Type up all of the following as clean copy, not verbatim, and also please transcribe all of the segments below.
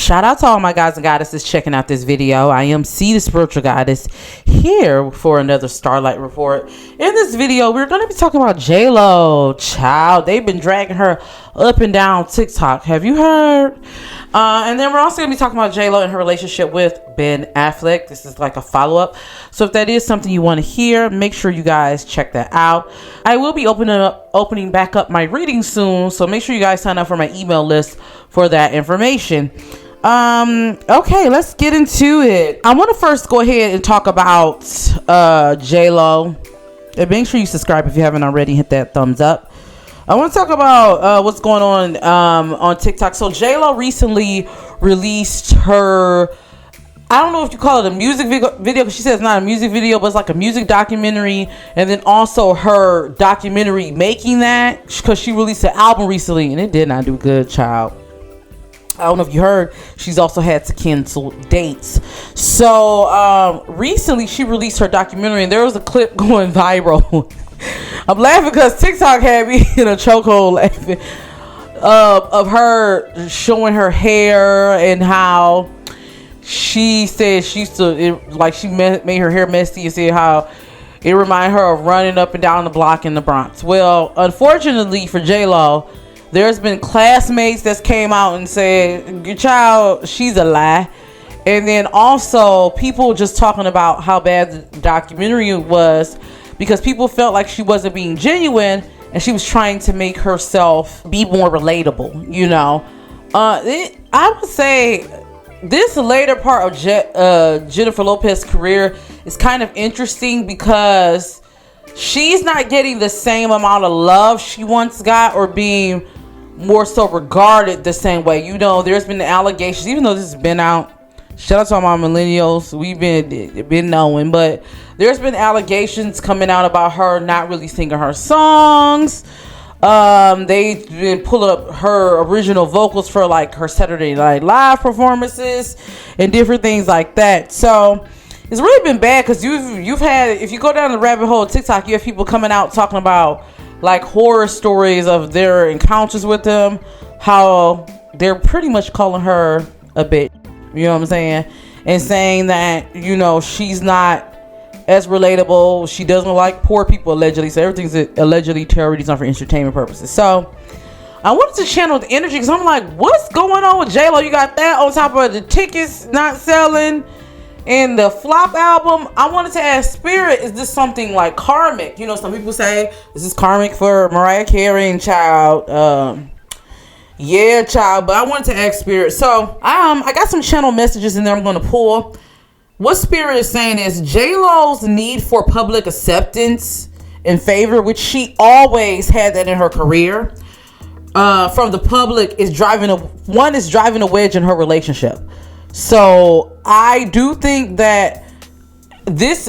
Shout out to all my guys and goddesses checking out this video. I am C, the spiritual goddess, here for another Starlight Report. In this video, we're going to be talking about JLO. Child, they've been dragging her up and down TikTok. Have you heard? And then we're also going to be talking about JLO and her relationship with Ben Affleck. This is like a follow-up. So if that is something you want to hear, make sure you guys check that out. I will be opening back up my reading soon. So make sure you guys sign up for my email list for that information. Okay, let's get into it. I want to first go ahead and talk about JLO. And make sure you subscribe if you haven't already. Hit that thumbs up. I want to talk about what's going on TikTok. So JLO recently released her, I don't know if you call it a music video, because she says it's not a music video, but it's like a music documentary. And then also her documentary making that, because she released an album recently and it did not do good, child. I don't know if you heard, she's also had to cancel dates. So recently she released her documentary and there was a clip going viral. I'm laughing because TikTok had me in a chokehold laughing of her showing her hair and how she said she used to, she made her hair messy, and said how it reminded her of running up and down the block in the Bronx. Well, unfortunately for JLo, there's been classmates that came out and said, your child, she's a lie. And then also people just talking about how bad the documentary was, because people felt like she wasn't being genuine and she was trying to make herself be more relatable, you know. I would say this later part of Jennifer Lopez's career is kind of interesting, because she's not getting the same amount of love she once got, or being more so regarded the same way. You know, there's been allegations, even though this has been out, shout out to all my millennials, we've been knowing, but there's been allegations coming out about her not really singing her songs. They've been pulling up her original vocals for like her Saturday Night Live performances and different things like that. So it's really been bad, because you've had, if you go down the rabbit hole of TikTok, you have people coming out talking about like horror stories of their encounters with them, how they're pretty much calling her a bitch, you know what I'm saying, and saying that, you know, she's not as relatable, she doesn't like poor people, allegedly, so everything's allegedly terrorism done for entertainment purposes. So I wanted to channel the energy, because I'm like, what's going on with JLo? You got that on top of the tickets not selling and the flop album. I wanted to ask Spirit, is this something like karmic? You know, some people say this is karmic for Mariah Carey and child. Yeah, child. But I wanted to ask Spirit. So I got some channel messages in there I'm going to pull. What Spirit is saying is JLo's need for public acceptance and favor, which she always had that in her career, from the public, is driving a wedge in her relationship. So I do think that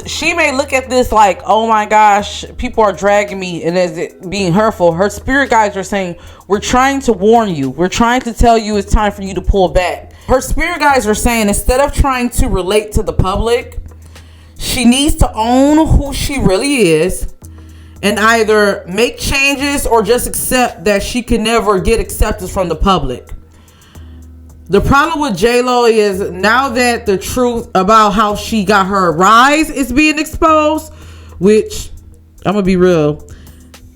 she may look at this like, oh my gosh, people are dragging me, and as it being hurtful. Her spirit guides are saying, we're trying to warn you. We're trying to tell you it's time for you to pull back. Her spirit guides are saying, instead of trying to relate to the public, she needs to own who she really is and either make changes or just accept that she can never get acceptance from the public. The problem with JLo is, now that the truth about how she got her rise is being exposed, which I'm gonna be real,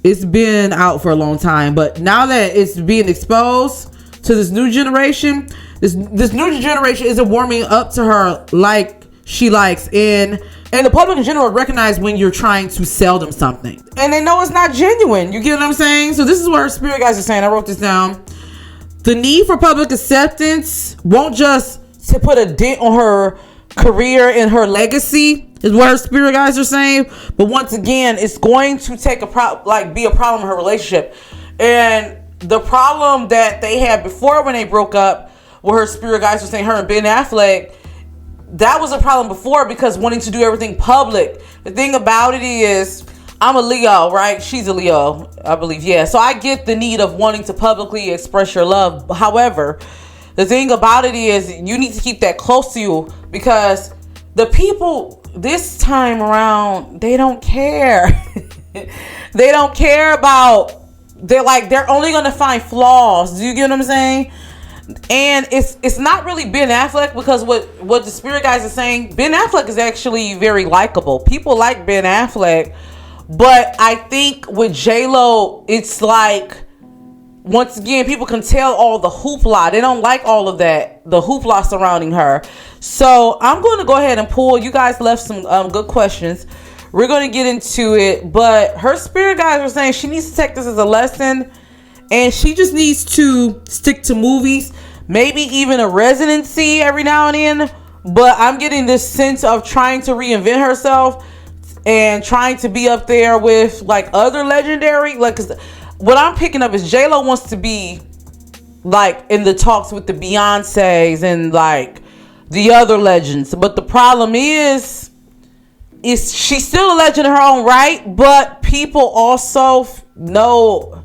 it's been out for a long time, but now that it's being exposed to this new generation, this new generation isn't warming up to her like she likes, and the public in general recognize when you're trying to sell them something, and they know it's not genuine. You get what I'm saying? So this is what her spirit guys are saying. I wrote this down. The need for public acceptance won't just to put a dent on her career and her legacy, is what her spirit guys are saying. But once again, it's going to take be a problem in her relationship. And the problem that they had before when they broke up, where her spirit guys were saying her and Ben Affleck, that was a problem before, because wanting to do everything public. The thing about it is, I'm a Leo, right? She's a Leo, I believe. Yeah. So I get the need of wanting to publicly express your love. However, the thing about it is, you need to keep that close to you, because the people this time around, they don't care. They don't care about, they're only going to find flaws. Do you get what I'm saying? And it's not really Ben Affleck, because what the spirit guys are saying, Ben Affleck is actually very likable. People like Ben Affleck, but I think with JLO, it's like, once again, people can tell all the hoopla. They don't like all of that, the hoopla surrounding her. So I'm going to go ahead and pull. You guys left some good questions. We're going to get into it, but her spirit guys are saying she needs to take this as a lesson. And she just needs to stick to movies, maybe even a residency every now and then. But I'm getting this sense of trying to reinvent herself and trying to be up there with like other legendary. Like, 'cause what I'm picking up is JLO wants to be like in the talks with the Beyoncés and like the other legends. But the problem is she's still a legend in her own right. But people also know,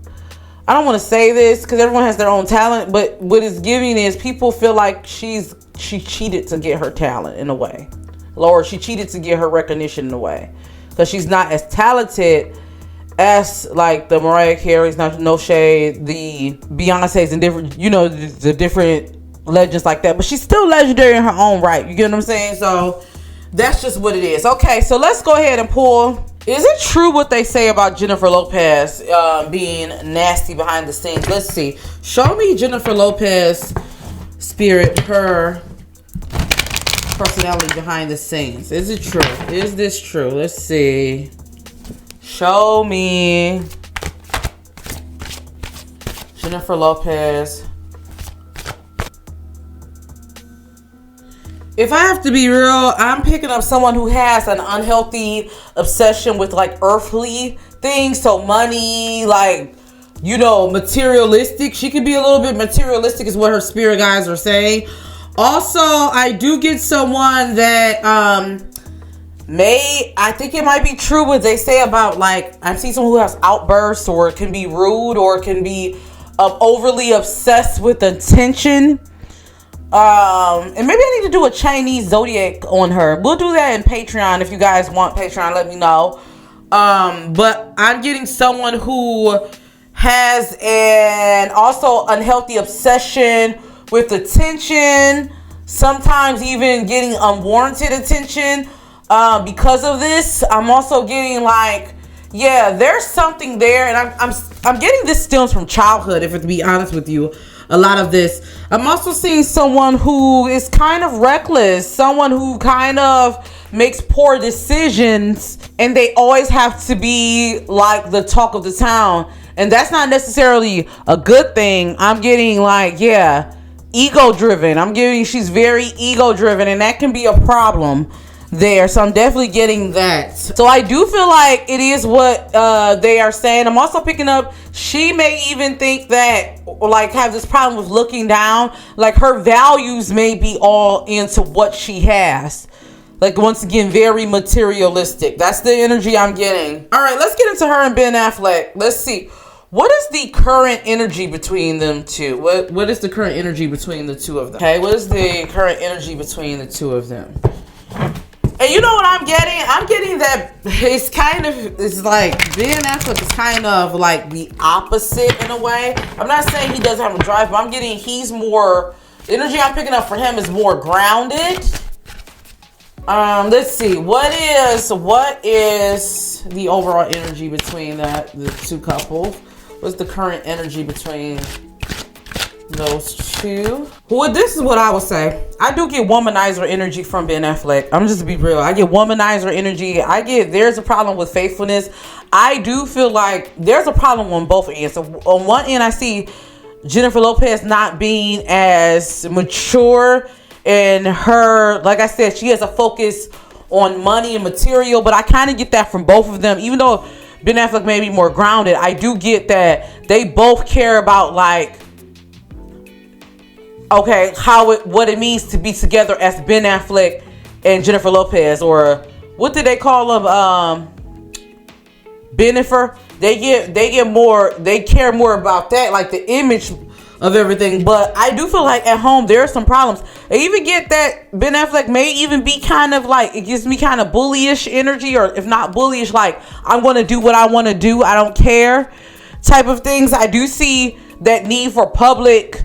I don't want to say this because everyone has their own talent, but what it's giving is people feel like she cheated to get her talent in a way, or she cheated to get her recognition in a way, because she's not as talented as like the Mariah Carey's, not no shade, the Beyonce's and different, you know, the different legends like that, but she's still legendary in her own right. You get what I'm saying? So that's just what it is. Okay, so let's go ahead and pull. Is it true what they say about Jennifer Lopez being nasty behind the scenes? Let's see. Show me Jennifer Lopez spirit, her personality behind the scenes. Is it true? Is this true? Let's see. Show me Jennifer Lopez. If I have to be real, I'm picking up someone who has an unhealthy obsession with like earthly things. So money, like, you know, materialistic. She could be a little bit materialistic is what her spirit guys are saying. Also, I do get someone that I think it might be true what they say about, like, I see someone who has outbursts, or it can be rude, or it can be overly obsessed with attention. And maybe I need to do a Chinese zodiac on her. We'll do that in Patreon. If you guys want Patreon, let me know. But I'm getting someone who has an also unhealthy obsession with attention, sometimes even getting unwarranted attention. Because of this, I'm also getting like, yeah, there's something there, and I'm getting this stems from childhood, if to be honest with you. A lot of this. I'm also seeing someone who is kind of reckless, someone who kind of makes poor decisions, and they always have to be like the talk of the town, and that's not necessarily a good thing. I'm getting like, yeah, ego driven. I'm getting she's very ego driven, and that can be a problem there. So I'm definitely getting that. So I do feel like it is what they are saying. I'm also picking up she may even think that, or like have this problem with looking down, like her values may be all into what she has. Like, once again, very materialistic. That's the energy I'm getting. All right, let's get into her and Ben Affleck. Let's see. What is the current energy between them two? What is the current energy between the two of them? Okay, what is the current energy between the two of them? And you know what I'm getting? I'm getting that it's like Ben Affleck is kind of like the opposite in a way. I'm not saying he doesn't have a drive, but I'm getting he's more, the energy I'm picking up for him is more grounded. Let's see. What is the overall energy between the two couples? What's the current energy between those two? Well, this is what I would say. I do get womanizer energy from Ben Affleck. I'm just to be real. I get womanizer energy. There's a problem with faithfulness. I do feel like there's a problem on both ends. So on one end, I see Jennifer Lopez not being as mature in her, like I said, she has a focus on money and material, but I kind of get that from both of them. Even though Ben Affleck may be more grounded, I do get that they both care about, like, okay, what it means to be together as Ben Affleck and Jennifer Lopez, or what did they call them? Bennifer. They care more about that, like the image of everything. But I do feel like at home there are some problems. I even get that Ben Affleck may even be kind of like, it gives me kind of bullyish energy, or if not bullyish, like I'm going to do what I want to do, I don't care type of things. I do see that need for public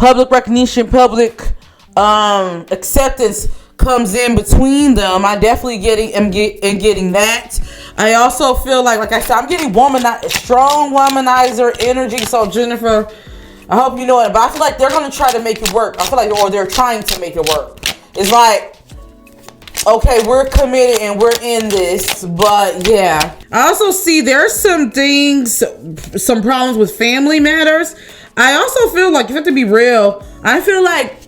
public recognition, public acceptance comes in between them. I definitely am getting that. I also feel like I said, I'm getting strong womanizer energy. So Jennifer, I hope you know it, but I feel like they're going to try to make it work. I feel like, or they're trying to make it work. It's like, okay, we're committed and we're in this, but yeah. I also see there's some things, some problems with family matters. I also feel like, you have to be real, I feel like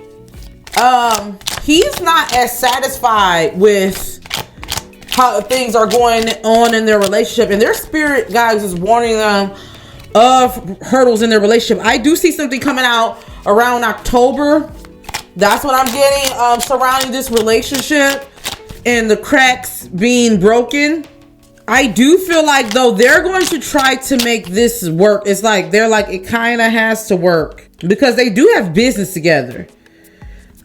he's not as satisfied with how things are going on in their relationship, and their spirit guides is warning them of hurdles in their relationship. I do see something coming out around October. That's what I'm getting surrounding this relationship and the cracks being broken. I do feel like, though, they're going to try to make this work. It's like they're like, it kind of has to work because they do have business together.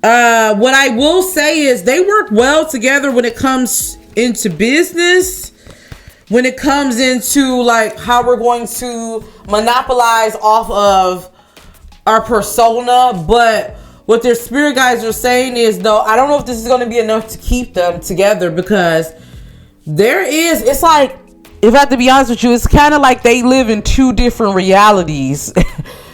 What I will say is they work well together when it comes into business, when it comes into like how we're going to monopolize off of our persona. But what their spirit guides are saying is, though, I don't know if this is going to be enough to keep them together, because it's like, if I have to be honest with you, it's kind of like they live in two different realities.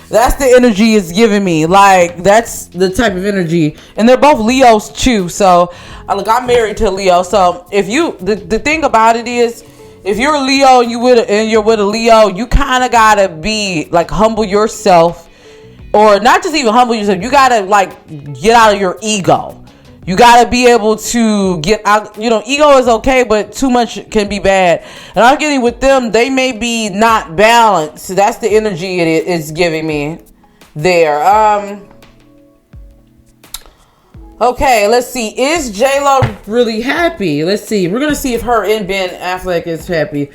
That's the energy it's giving me. Like, that's the type of energy. And they're both Leos too. So, look, I'm married to a Leo. So, if you, the thing about it is, if you're a Leo and you're with a Leo, you kind of got to be, like, humble yourself. Or not just even humble yourself. You got to, like, get out of your ego. You got to be able to get out. You know, ego is okay, but too much can be bad. And I'm getting with them, they may be not balanced. So that's the energy it's giving me there. Okay, let's see. Is JLO really happy? Let's see. We're going to see if her and Ben Affleck is happy.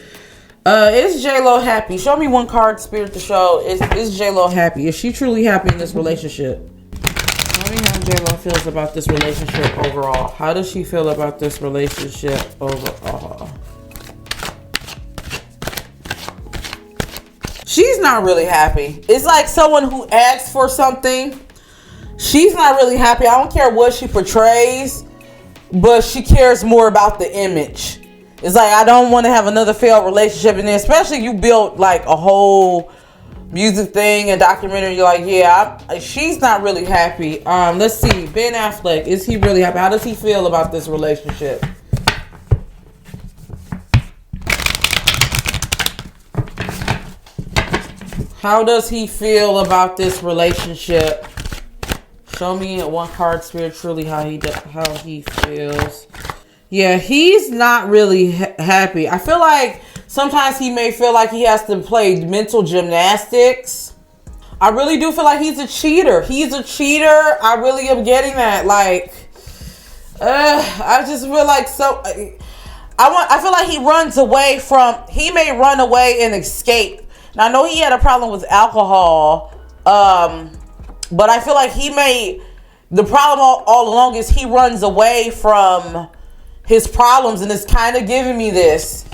Is JLO happy? Show me one card, Spirit, to show. Is JLO happy? Is she truly happy in this relationship? Tell me how JLO feels about this relationship overall. How does she feel about this relationship overall? She's not really happy. It's like someone who asks for something. She's not really happy. I don't care what she portrays, but she cares more about the image. It's like, I don't want to have another failed relationship. And then especially you built like a whole music thing and documentary. You're like, yeah, she's not really happy. Let's see. Ben Affleck, is he really happy? How does he feel about this relationship? How does he feel about this relationship? Show me one card, Spirit, truly how he feels. Yeah, he's not really happy. I feel like sometimes he may feel like he has to play mental gymnastics. I really do feel like he's a cheater. He's a cheater. I really am getting that. Like, I just feel like I feel like he runs away he may run away and escape. Now, I know he had a problem with alcohol, but I feel like the problem all along is he runs away from his problems, and it's kind of giving me this.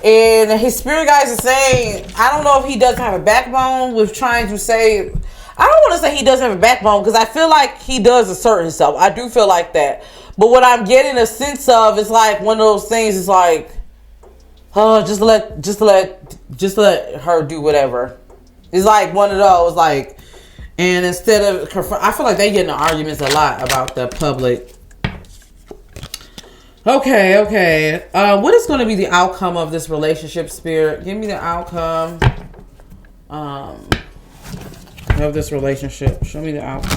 And his spirit guides are saying, I don't know if he doesn't have a backbone with trying to say, I don't want to say he doesn't have a backbone, because I feel like he does assert himself. I do feel like that. But what I'm getting a sense of is like one of those things is like, oh, just let her do whatever. It's like one of those, like, and instead of, I feel like they get into arguments a lot about the public. Okay. What is going to be the outcome of this relationship, Spirit? Give me the outcome of this relationship. Show me the outcome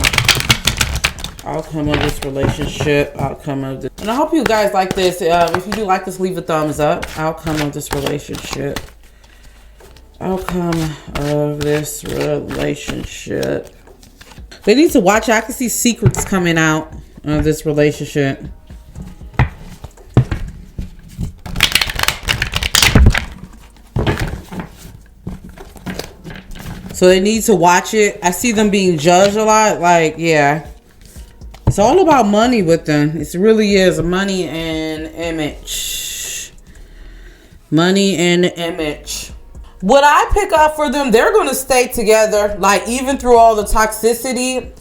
of this relationship. And I hope you guys like this. If you do like this, leave a thumbs up. Outcome of this relationship. They need to watch. I can see secrets coming out of this relationship. So they need to watch it. I see them being judged a lot. Like, yeah. It's all about money with them. It really is. Money and image. Money and image. What I pick up for them, they're going to stay together. Like, even through all the toxicity.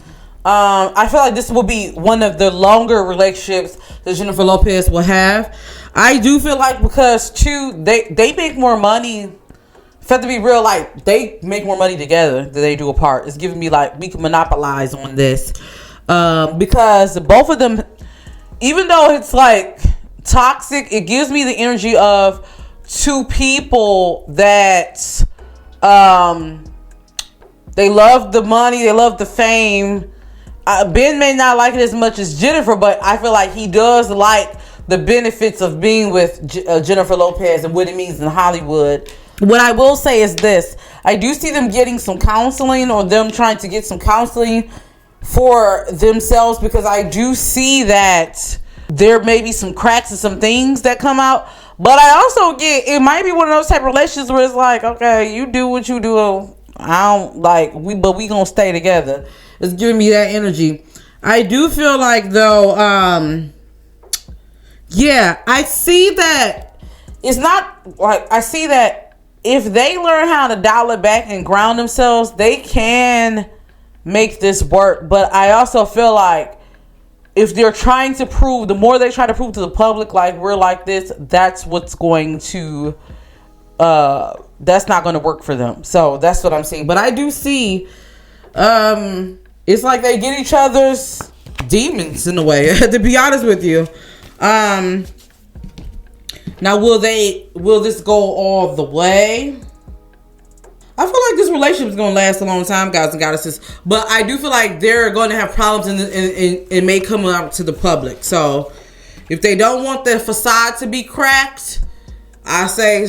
I feel like this will be one of the longer relationships that Jennifer Lopez will have. I do feel like because they make more money. For to be real, like they make more money together than they do apart. It's giving me like we can monopolize on this because both of them, even though it's like toxic, it gives me the energy of two people that they love the money, they love the fame. Ben may not like it as much as Jennifer, but I feel like he does like the benefits of being with Jennifer Lopez and what it means in Hollywood. What I will say is this. I do see them getting some counseling, or them trying to get some counseling for themselves, because I do see that there may be some cracks and some things that come out. But I also get, it might be one of those type of relationships where it's like, okay, you do what you do. I don't like, but we gonna stay together. It's giving me that energy. I do feel like though, yeah, I see that it's not like, I see that if they learn how to dial it back and ground themselves, they can make this work. But I also feel like if they're trying to prove, the more they try to prove to the public, like we're like this, that's what's going to, that's not going to work for them. So that's what I'm seeing. But I do see, it's like they get each other's demons in a way, to be honest with you. Now, will this go all the way? I feel like this relationship is going to last a long time, guys and goddesses. But I do feel like they're going to have problems and it may come out to the public. So, if they don't want the facade to be cracked, I say,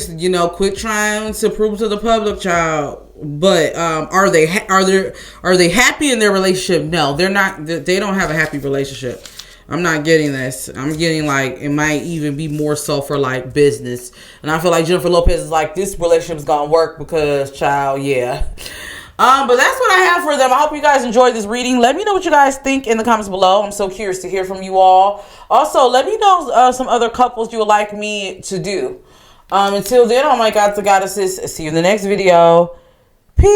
quit trying to prove to the public, child. But are they happy in their relationship? No, they're not. They don't have a happy relationship. I'm not getting this. I'm getting like, it might even be more so for like business. And I feel like Jennifer Lopez is like, this relationship is going to work because, child, yeah. But that's what I have for them. I hope you guys enjoyed this reading. Let me know what you guys think in the comments below. I'm so curious to hear from you all. Also, let me know some other couples you would like me to do. Until then, oh my gods and goddesses, see you in the next video. Peace.